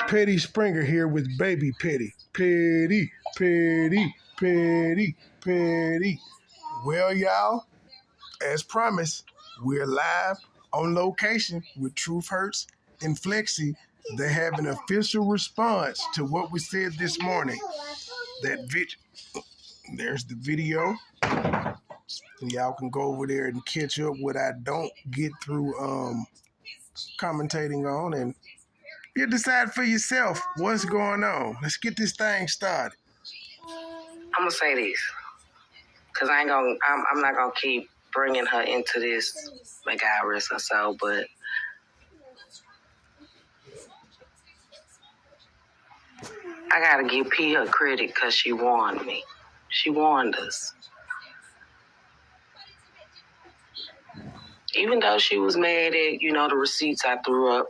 Petty Springer here with Baby Petty. Petty, Petty, Petty, Petty. Well, y'all, as promised, we're live on location with Truth Hurts and Flexi. They have an official response to what we said this morning. There's the video. Y'all can go over there and catch up what I don't get through commentating on, and you decide for yourself what's going on. Let's get this thing started. I'm gonna say this because I'm not gonna keep bringing her into this McIris or so, but I gotta give P her credit because she warned me. She warned us. Even though she was mad at, the receipts I threw up,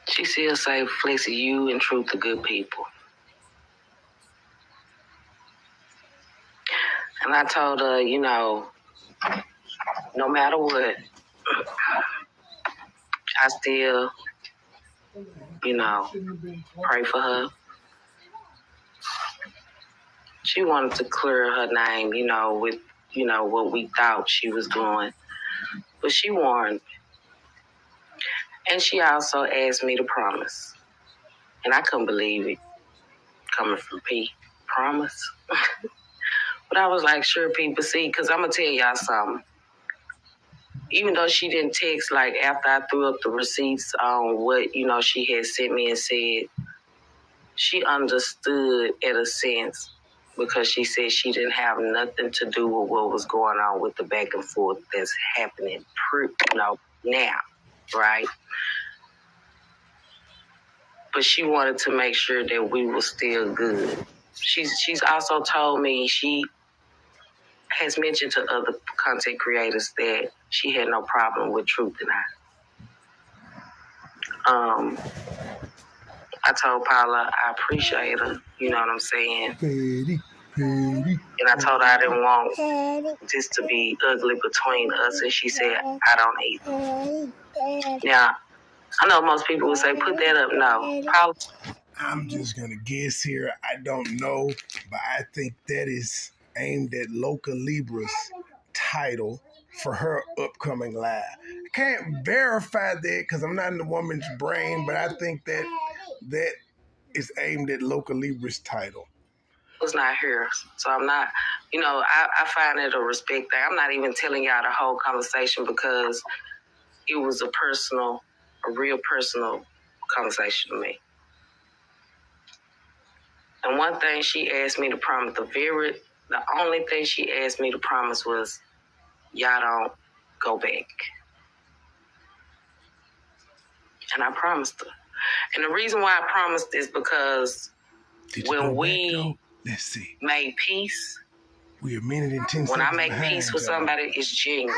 she still say, Flexi, you and Truth are good people. And I told her, no matter what, I still, pray for her. She wanted to clear her name, with, what we thought she was doing. But she warned me. And she also asked me to promise. And I couldn't believe it coming from P. Promise? But I was like, sure, people, see, because I'm going to tell y'all something. Even though she didn't text, like, after I threw up the receipts on what, she had sent me and said, she understood in a sense because she said she didn't have nothing to do with what was going on with the back and forth that's happening, now, right? But she wanted to make sure that we were still good. She's also told me she has mentioned to other content creators that she had no problem with Truth and I. I told Paula I appreciate her, you know what I'm saying? Petty. And I told her I didn't want this to be ugly between us, and she said, I don't either. Now, I know most people would say, put that up. No, Paula. I'm just going to guess here. I don't know, but I think that is aimed at Loca Libra's title for her upcoming live. I can't verify that because I'm not in the woman's brain, but I think that is aimed at Loca Libra's title. Was not here, so I'm not, I find it a respect thing. I'm not even telling y'all the whole conversation because it was a real personal conversation to me. And one thing she asked me to promise, the only thing she asked me to promise was, y'all don't go back. And I promised her. And the reason why I promised is because when we Let's see. made peace, we're a minute and 10 seconds. When I make peace with somebody, it's genuine.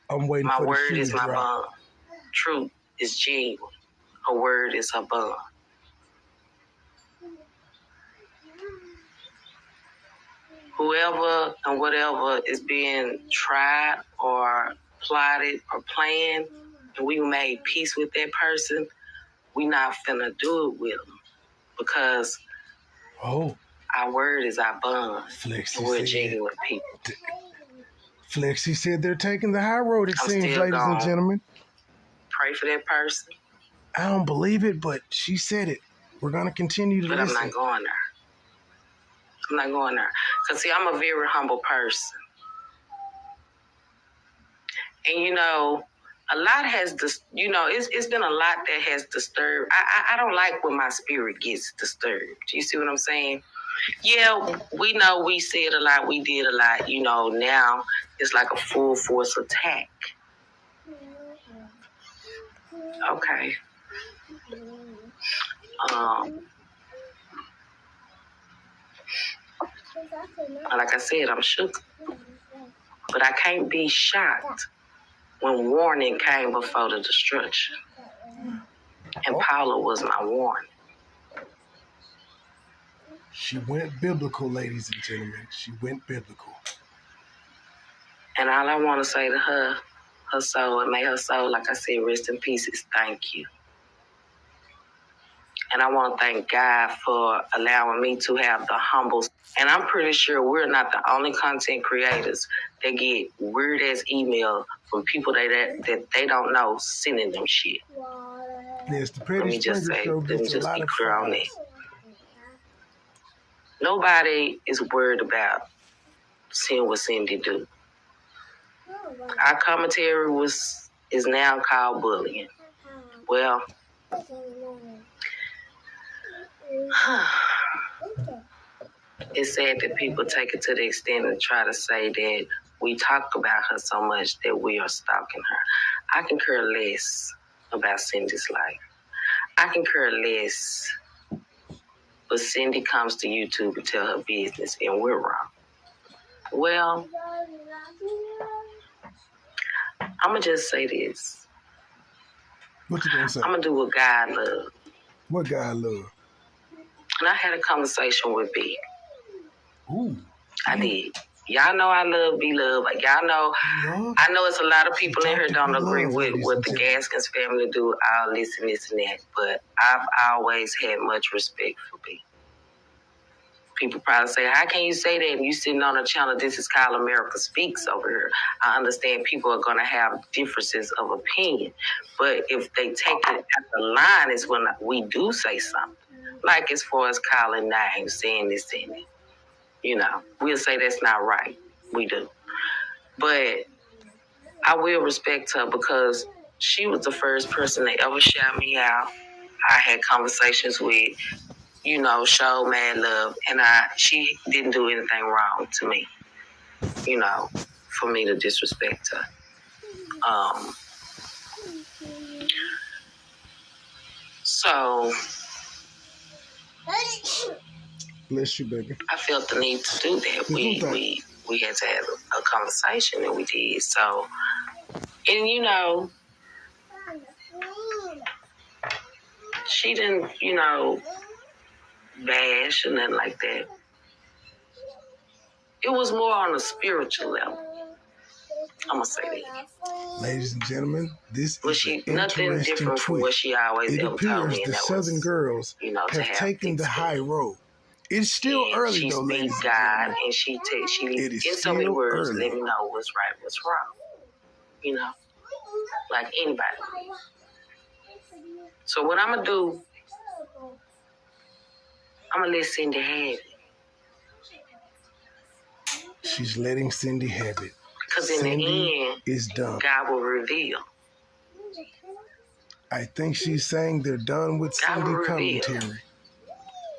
I'm waiting my for the word shoe is to my drop. bond. Truth is genuine. Her word is her bond. Whoever and whatever is being tried or plotted or planned, and we made peace with that person, we not finna do it with them because our word is our bond. Flexi and we're said, genuine people. Flexi said they're taking the high road, it seems, ladies and gentlemen. Pray for that person. I don't believe it, but she said it. We're going to continue to listen. But I'm not going there. I'm not going there. Because, see, I'm a very humble person. And, a lot has, it's been a lot that has disturbed. I don't like when my spirit gets disturbed. You see what I'm saying? Yeah, we know we said a lot, we did a lot. Now it's like a full force attack. Okay. Like I said, I'm shook. But I can't be shocked when warning came before the destruction. And Paula was my warning. She went biblical, ladies and gentlemen. She went biblical. And all I want to say to her, her soul and may her soul, like I said, rest in pieces. Thank you. And I want to thank God for allowing me to have the humble. And I'm pretty sure we're not the only content creators that get weird ass email from people that they don't know sending them shit. Yes, the Petty Springer Show gets a lot of clear on that. files. Nobody is worried about seeing what Cindy do. Our commentary is now called bullying. Well, it's sad that people take it to the extent and try to say that we talk about her so much that we are stalking her. I can care less about Cindy's life. I can care less, but Cindy comes to YouTube to tell her business and we're wrong. Well, I'm going to just say this. What you gonna say? I'm going to do what God loves. What God love? And I had a conversation with B. Ooh. I did. Y'all know I love B Love. Like, y'all know, I know it's a lot of people in here don't agree with what the Gaskins family do, all this and this and that, but I've always had much respect for B. People probably say, how can you say that? And you sitting on a channel, this is called America Speaks over here. I understand people are going to have differences of opinion, but if they take it at the line is when we do say something. Like as far as calling names, saying this, saying that. You know, we'll say that's not right. We do. But I will respect her because she was the first person that ever shout me out. I had conversations with, you know, showed mad love, and she didn't do anything wrong to me, you know, for me to disrespect her. So Bless you, baby. I felt the need to do that. We had to have a conversation, and we did. So, and you know, she didn't, you know, bash or nothing like that. It was more on a spiritual level. I'm gonna say that. Ladies and gentlemen, this is an nothing interesting different from tweet. what she always It ever told appears me. the Southern girls have taken the high road. It's still early though, ladies and gentlemen. And she it is in so many words early. let me know what's right, what's wrong. You know, like anybody. So what I'm gonna do, I'm gonna let Cindy have it. She's letting Cindy have it. Because in the end, is done. God will reveal. I think she's saying they're done with Cindy commentary.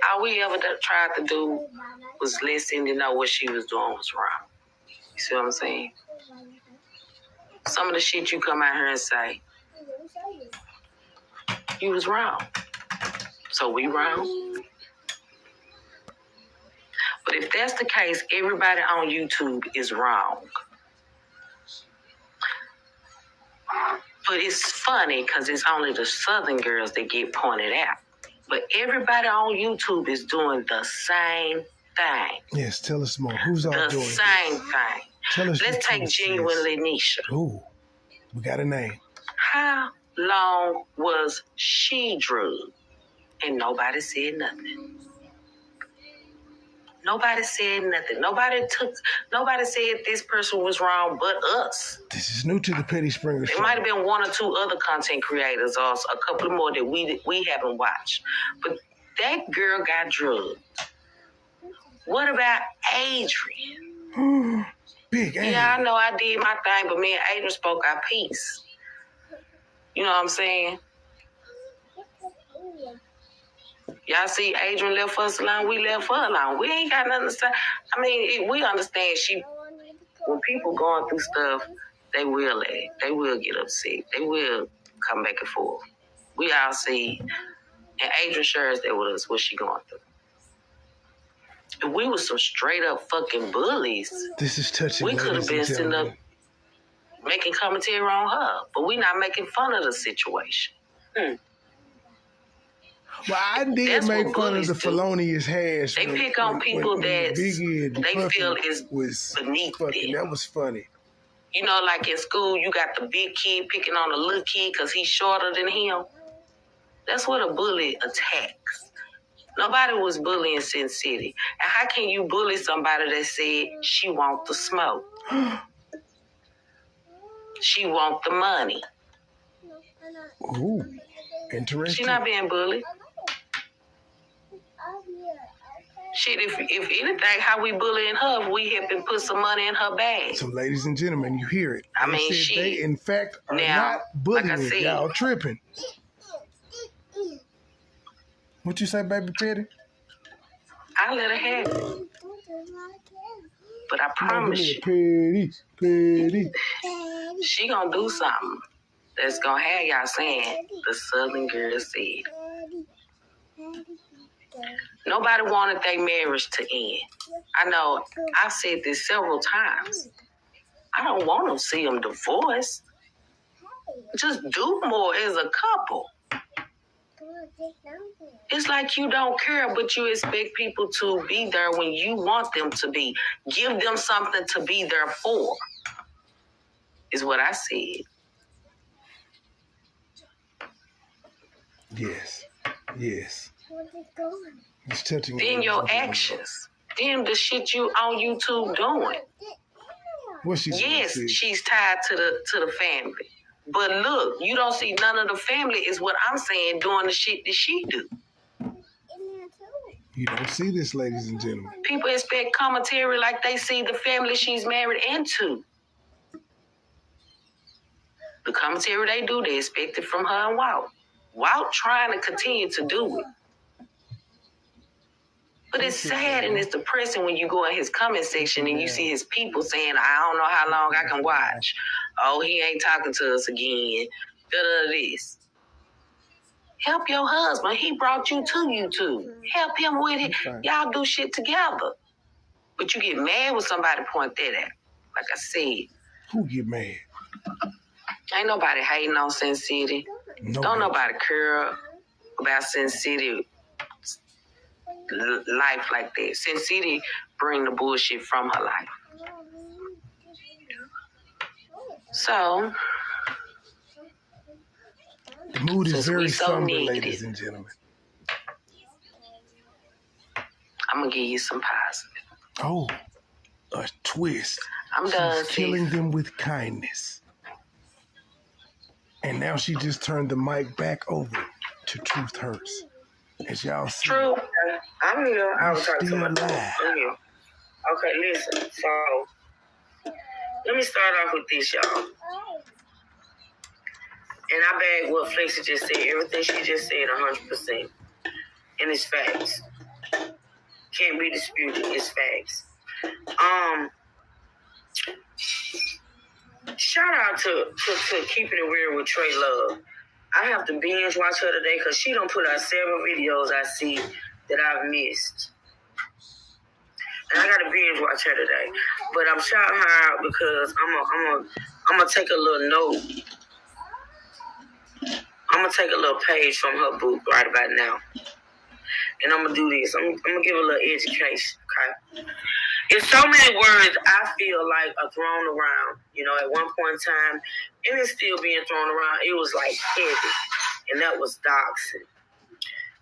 All we ever tried to do was let Cindy know what she was doing was wrong. You see what I'm saying? Some of the shit you come out here and say, you was wrong. So we wrong? But if that's the case, everybody on YouTube is wrong. But it's funny because it's only the Southern girls that get pointed out. But everybody on YouTube is doing the same thing. Yes, tell us more. Who's all doing the same thing? Tell us. Let's take Genuinely Nisha. Ooh, we got a name. How long was she drugged? And nobody said nothing. Nobody said nothing. Nobody said this person was wrong but us. This is new to the Petty Springer Show. There might have been one or two other content creators or a couple more that we haven't watched. But that girl got drugged. What about Adrian? Big Adrian. Yeah, I know I did my thing, but me and Adrian spoke our piece. You know what I'm saying? Y'all see Adrian left us alone, we left her alone. We ain't got nothing to say. I mean, we understand when people going through stuff, they will get upset. They will come back and forth. We all see, and Adrian shares that with us, what she going through. If we were some straight up fucking bullies, this is touching. We could have been sitting up making commentary on her, but we not making fun of the situation. Well, I did make fun of the felonious hash. They pick on people that they feel is beneath them. That was funny. You know, like in school, you got the big kid picking on the little kid because he's shorter than him. That's what a bully attacks. Nobody was bullying Sin City. And how can you bully somebody that said she want the smoke? She want the money. Ooh, interesting. She not being bullied. Shit, if anything, how we bullying her, we have been put some money in her bag. So, ladies and gentlemen, you hear it. I mean, they, in fact, are now, not bullying. Like I said, y'all tripping. What you say, baby Petty? I let her have it. But I promise you, Petty. She gonna do something that's gonna have y'all saying, the Southern girl said. Nobody wanted their marriage to end. I know I've said this several times. I don't want to see them divorced. Just do more as a couple. It's like you don't care, but you expect people to be there when you want them to be. Give them something to be there for, is what I said. Yes. It's touching. Then your actions. Then the shit you on YouTube doing. What's she doing? Yes, she's tied to the family. But look, you don't see none of the family is what I'm saying doing the shit that she do. You don't see this, ladies and gentlemen. People expect commentary like they see the family she's married into. The commentary they do, they expect it from her and Walt. Walt trying to continue to do it. But it's sad and it's depressing when you go in his comment section and you see his people saying, I don't know how long I can watch. Oh, he ain't talking to us again. This. Help your husband. He brought you to YouTube. Help him with it. Y'all do shit together. But you get mad when somebody point that at. Like I said. Who get mad? Ain't nobody hating on Sin City. Don't nobody care about Sin City life like that. Sin City bring the bullshit from her life. So the mood is very somber, ladies and gentlemen. I'm gonna give you some positive. Oh, a twist. I'm done. She's killing them with kindness. And now she just turned the mic back over to Truth Hurts. As y'all see. True. I'm here. I was talking to my alive. I'm here. Okay, listen. So, let me start off with this, y'all. And I bag what Flexi just said. Everything she just said, 100%. And it's facts. Can't be disputed. It's facts. Shout out to Keeping It Weird with Trey Love. I have to binge watch her today because she done put out several videos I see that I've missed. And I got to binge watch her today. But I'm shouting her out because I'm gonna take a little note. I'm going to take a little page from her book right about now. And I'm going to do this. I'm going to give a little education, okay? It's so many words I feel like are thrown around. You know, at one point in time, and it's still being thrown around. It was like heavy, and that was doxing.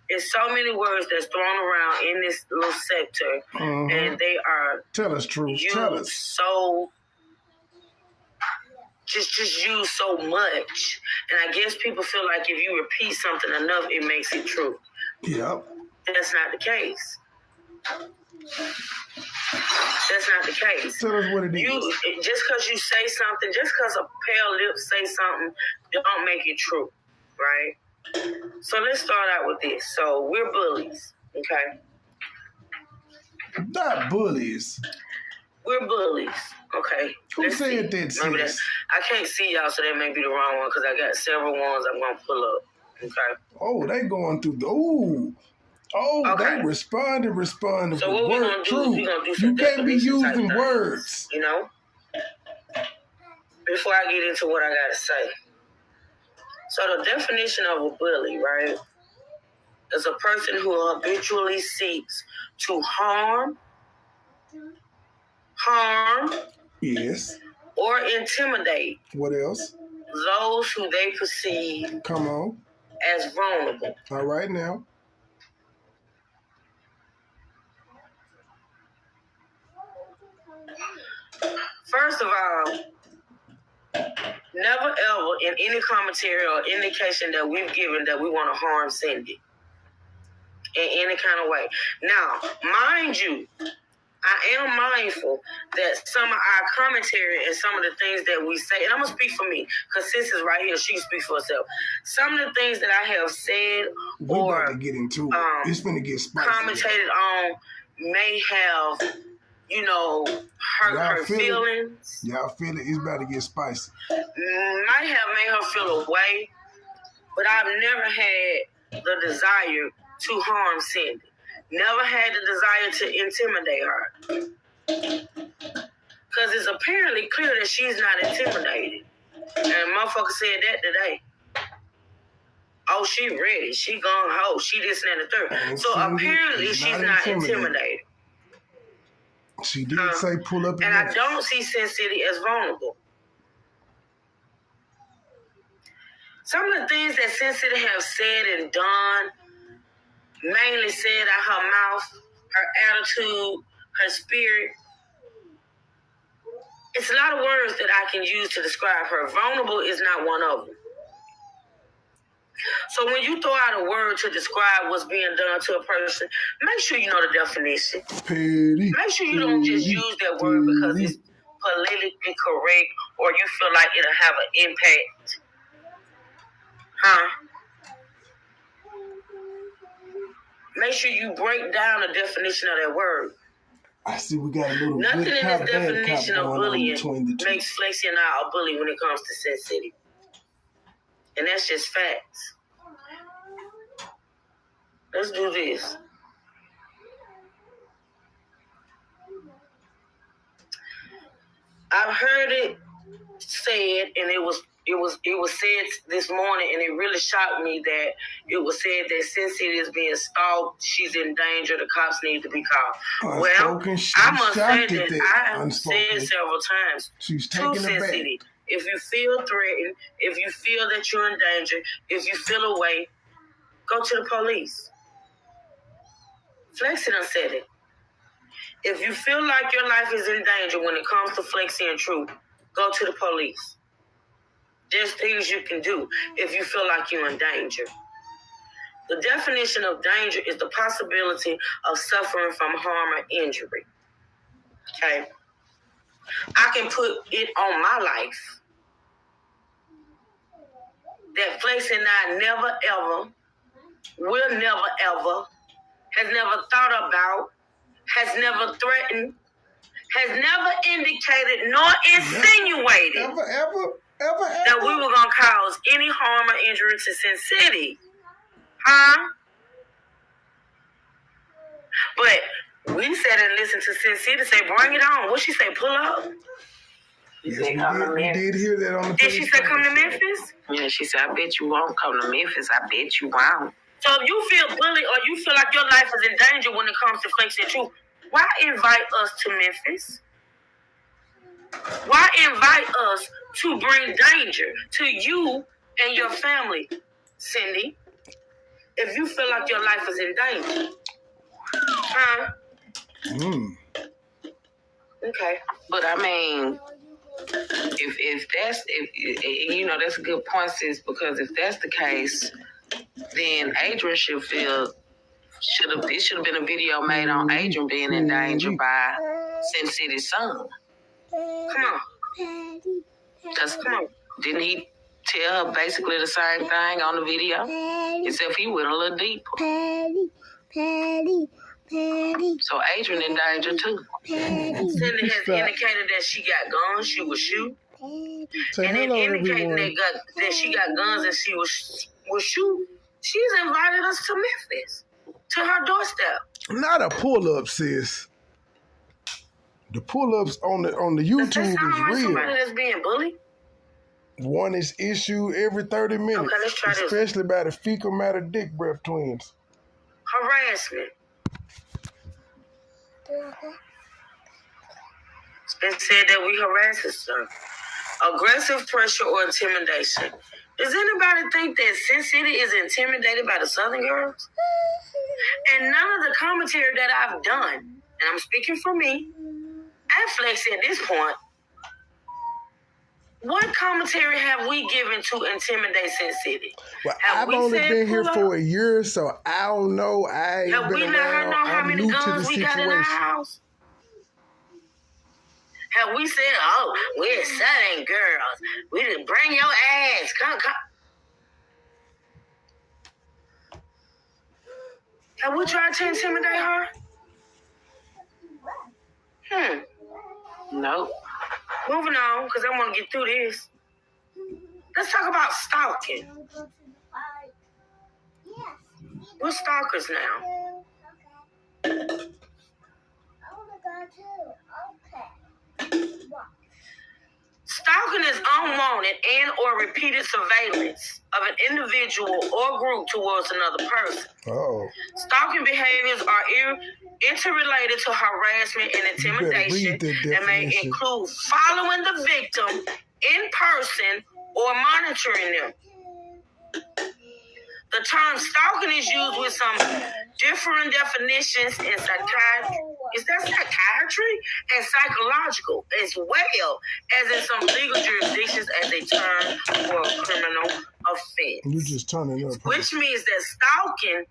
There's so many words that's thrown around in this little sector, and they are tell us truth. Tell us. So just used so much, and I guess people feel like if you repeat something enough, it makes it true. Yep. That's not the case. That's not the case. Tell us what it is. Just because you say something, just because a pale lip say something, don't make it true, right? So let's start out with this. So we're bullies, okay? Not bullies. We're bullies, okay? Who said that, sis? I can't see y'all, so that may be the wrong one because I got several ones I'm going to pull up, okay? Oh, they going through the... Ooh. Oh, okay. They responded so what we're going to do is we're going to do some You can't be using words. You know? Before I get into what I got to say. So the definition of a bully, right, is a person who habitually seeks to harm, yes, or intimidate. What else? Those who they perceive. Come on. As vulnerable. All right now. First of all, never ever in any commentary or indication that we've given that we want to harm Cindy in any kind of way. Now, mind you, I am mindful that some of our commentary and some of the things that we say, and I'm going to speak for me, because Sis is right here, she speaks for herself. Some of the things that I have said or about to get into it. It's going to get spicy. Commentated on may have, hurt her feelings. Y'all feel it? It's about to get spicy. Might have made her feel away, but I've never had the desire to harm Cindy. Never had the desire to intimidate her. Because it's apparently clear that she's not intimidated. And motherfucker said that today. Oh, she ready. She gung ho. She this and that and the third. So apparently she's not intimidated. She did say pull up. And I don't see Sin City as vulnerable. Some of the things that Sin City have said and done, mainly said out her mouth, her attitude, her spirit. It's a lot of words that I can use to describe her. Vulnerable is not one of them. So when you throw out a word to describe what's being done to a person, make sure you know the definition. Petty. Make sure you don't just use that word because it's politically correct or you feel like it'll have an impact. Make sure you break down the definition of that word. I see we got a little nothing good in cop, this definition of bullying between the two. Makes Flexi and I a bully when it comes to Sin City. And that's just facts. Let's do this. I've heard it said, and it was said this morning, and it really shocked me that it was said that Sin City is being stalked. She's in danger. The cops need to be called. Well, I must say that I have said several times she's to taking Sin City, if you feel threatened, if you feel that you're in danger, if you feel away, go to the police. Flexi done said it. If you feel like your life is in danger when it comes to Flexi and Truth, go to the police. There's things you can do if you feel like you're in danger. The definition of danger is the possibility of suffering from harm or injury. Okay? I can put it on my life that Flexi and I never ever, will never ever, has never thought about, has never threatened, has never indicated nor insinuated that we were going to cause any harm or injury to Sin City. But we sat and listened to Sin City say, bring it on. What she say, pull up? Yes, we did hear that on the Did she say come to Memphis? Yeah, she said, I bet you won't come to Memphis. I bet you won't. So if you feel bullied or you feel like your life is in danger when it comes to Flexi and Truth, why invite us to Memphis? Why invite us to bring danger to you and your family, Cindy, if you feel like your life is in danger? Okay. But I mean, if that's a good point, sis, because if that's the case, then Adrian should feel it should have been a video made on Adrian being in danger by Sin City's son. Come on. Because didn't he tell her basically the same thing on the video? Except he went a little deeper. So Adrian in danger too. Cindy has indicated that she got guns, she will shoot. And in indicating that she got guns and she will shoot, she's invited us to Memphis, to her doorstep. Not a pull-up, sis. The pull-ups on the YouTube is real. Somebody that's being bullied? One is issued every 30 minutes. Okay, let's try especially by the fecal matter dick breath twins. Harassment. and said that we harassed her. Aggressive pressure or intimidation. Does anybody think that Sin City is intimidated by the Southern girls? And none of the commentary that I've done, and I'm speaking for me, and Flexi at this point, what commentary have we given to intimidate Sin City? Well, I've only been here for a year, so I don't know. I ain't have been we let her around. know how I'm many new to guns the we got in our situation. house? Have we said, oh, we're Southern girls. We didn't bring your ass. Come. Have we tried to intimidate her? Nope. Moving on, because I want to get through this. Let's talk about stalking. We're stalkers now. Stalking is unwanted and or repeated surveillance of an individual or group towards another person. Oh. Stalking behaviors are interrelated to harassment and intimidation and may include following the victim in person or monitoring them. The term stalking is used with some different definitions in psychiatry. Is that psychiatry? And psychological, as well as in some legal jurisdictions as a term for a criminal offense. You just turning up. Which means that stalking,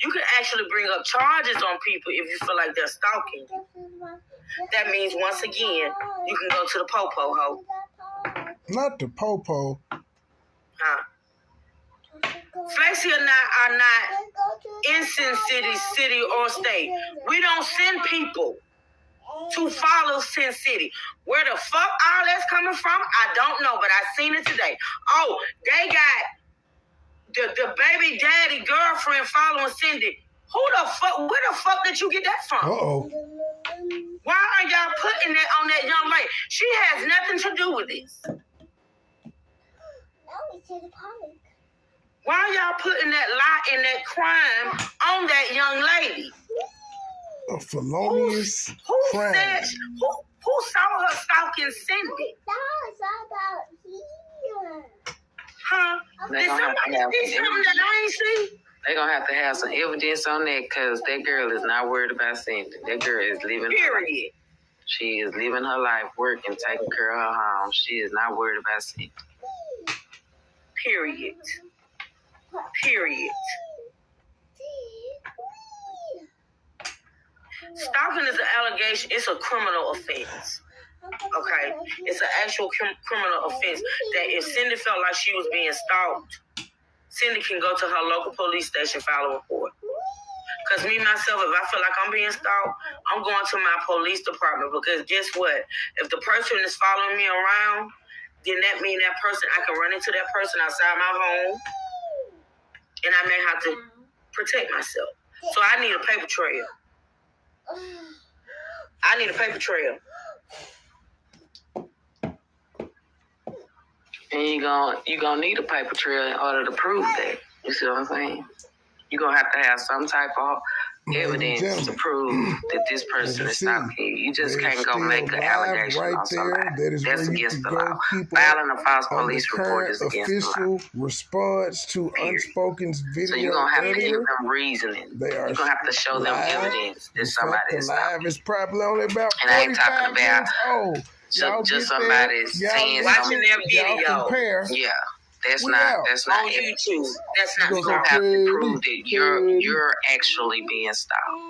you can actually bring up charges on people if you feel like they're stalking. That means, once again, you can go to the po-po ho. Not the po-po. Huh? Flexi and I are not in Sin City, or state. We don't send people to follow Sin City. Where the fuck all that's coming from, I don't know, but I seen it today. Oh, they got the baby daddy girlfriend following Cindy. Who the fuck? Where the fuck did you get that from? Uh-oh. Why are y'all putting that on that young lady? She has nothing to do with this. Why are y'all putting that lie and that crime on that young lady? A felonious crime. Who saw her stalking Cindy? Huh? Did somebody see something that I ain't seen? They're going to have to have some evidence on that because that girl is not worried about Cindy. That girl is living her life. She is living her life, working, taking care of her home. She is not worried about Cindy. Period. Stalking is an allegation. It's a criminal offense. Okay? It's an actual criminal offense that if Cindy felt like she was being stalked, Cindy can go to her local police station, file a report. Because me, myself, if I feel like I'm being stalked, I'm going to my police department because guess what? If the person is following me around, then that means that person, I can run into that person outside my home and I may have to protect myself. So I need a paper trail. And you're gonna need a paper trail in order to prove that. You see what I'm saying? You're going to have some type of evidence to prove that this person is stalking you. You just can't go make an allegation on somebody. That's against the law. Filing a false police report is against the law. Response to unspoken video. So you're going to have to give them reasoning. You're going to have to show them evidence that somebody is stalking. Is probably only about and I ain't talking about just somebody saying watching their video. Yeah. That's not on YouTube. That's not you're gonna have to prove that you're actually being stalked.